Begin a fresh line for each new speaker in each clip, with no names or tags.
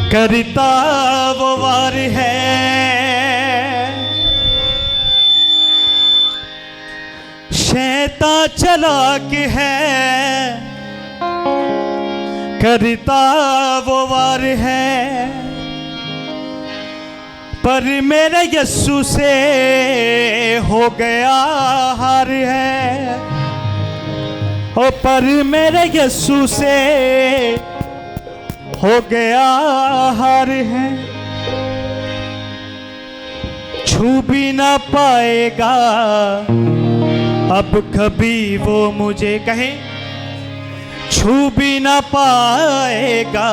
करता वो वार है, शैतान चालाक है, करता वो वार है, पर मेरे यस्सु से हो गया हार है। ओ पर मेरे यस्सु से हो गया हार है। छू भी ना पाएगा अब कभी वो मुझे, कहे छू भी ना पाएगा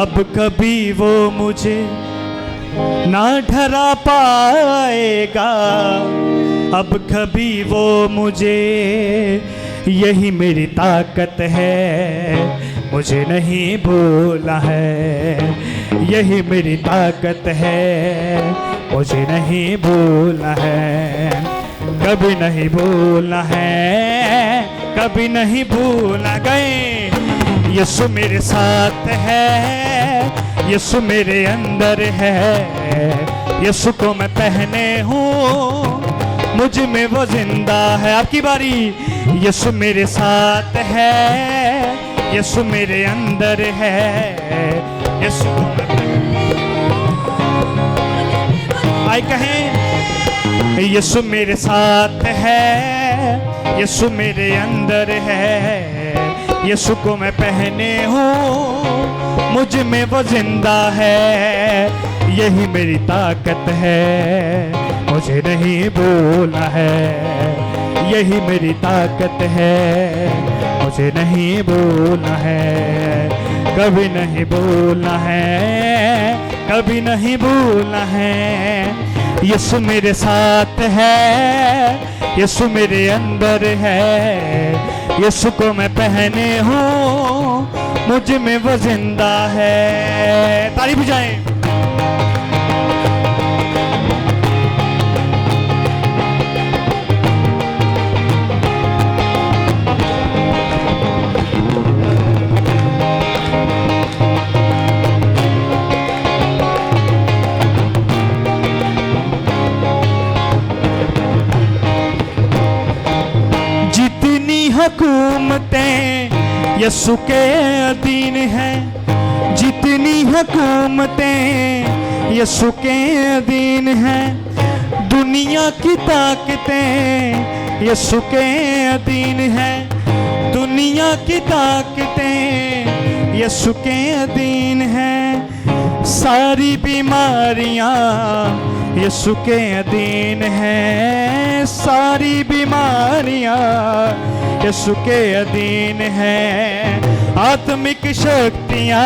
अब कभी वो मुझे, ना डरा पाएगा अब कभी वो मुझे। यही मेरी ताकत है, मुझे नहीं भूला है। यही मेरी ताकत है, मुझे नहीं भूला है। कभी नहीं भूला है, कभी नहीं भूला गए। यीशु मेरे साथ है, यीशु मेरे अंदर है। यीशु को मैं पहने हूँ, मुझ में वो जिंदा है। आपकी बारी। यीशु मेरे साथ है, यीशु मेरे अंदर है। यीशु को मैं आए कहें, यीशु मेरे साथ है, यीशु मेरे अंदर है। यीशु को मैं पहने हूँ, मुझ में वो जिंदा है। यही मेरी ताकत है, मुझे नहीं भूला है। यही मेरी ताकत है, मुझे नहीं भूला है। कभी नहीं भूला है, कभी नहीं भूला है। यीशु मेरे साथ है, यीशु मेरे अंदर है। यीशु को मैं पहने हूँ, मुझ में वो जिंदा है। तारीफ बजाएं। हुकूमतें यीशु के अधीन हैं, जितनी हुकूमतें यीशु के अधीन हैं। दुनिया की ताकतें यीशु के अधीन हैं, दुनिया की ताकतें यीशु के अधीन हैं। सारी बीमारियां यीशु के अधीन हैं, सारी बीमारियां यीशु के अधीन हैं। आत्मिक शक्तियां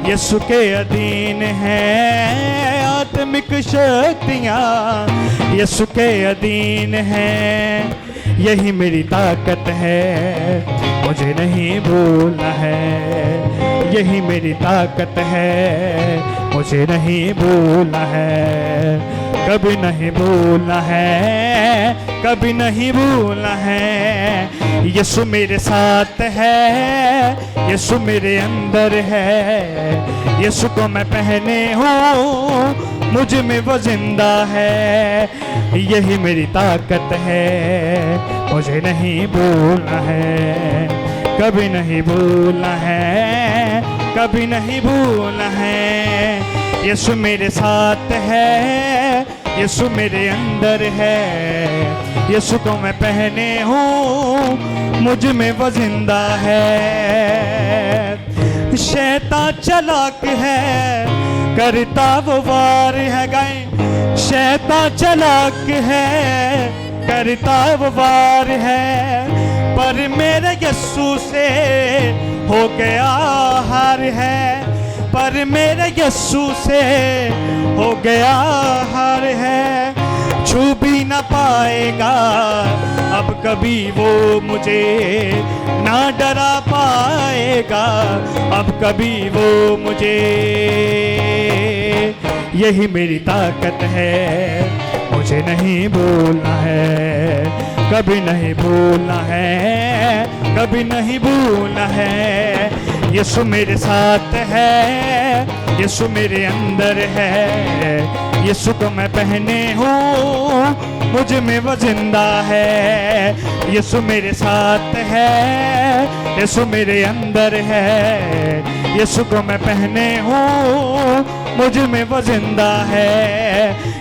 यीशु के अधीन हैं, आत्मिक शक्तियां यीशु के अधीन हैं। यही मेरी ताकत है, मुझे नहीं भूलना है। यही मेरी ताकत है, मुझे नहीं भूलना है। कभी नहीं भूलना है, कभी नहीं भूलना है। यीशु मेरे साथ है, यीशु मेरे अंदर है। यीशु को मैं पहने हूँ, मुझ में वो जिंदा है। यही मेरी ताकत है, मुझे नहीं भूलना है। कभी नहीं भूलना है, कभी नहीं भूलना है। यीशु मेरे साथ है, यीशु मेरे अंदर है। यीशु को मैं पहने हूँ, मुझ में वो जिंदा है। शैतान चालाक है, करता वो वार है। गाएं। शैतान चालाक है, करता वो वार है, पर मेरे यीशु से हो गया हार है। पर मेरे यीशु से हो गया हार है। छू भी ना पाएगा अब कभी वो मुझे, ना डरा पाएगा अब कभी वो मुझे। यही मेरी ताकत है, मुझे नहीं भूलना है। कभी नहीं भूलना है, कभी नहीं भूलना है। यीशु मेरे साथ है, यीशु मेरे अंदर है, यीशु को मैं पहने हूँ, मुझ में वो जिंदा है। यीशु मेरे साथ है, यीशु मेरे अंदर है, यीशु को मैं पहने हूँ, मुझ में वो जिंदा है।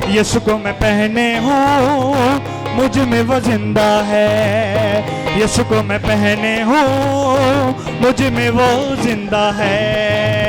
यीशु को मैं पहने हूँ, मुझ में वो जिंदा है। यीशु को मैं पहने हूँ, मुझ में वो जिंदा है।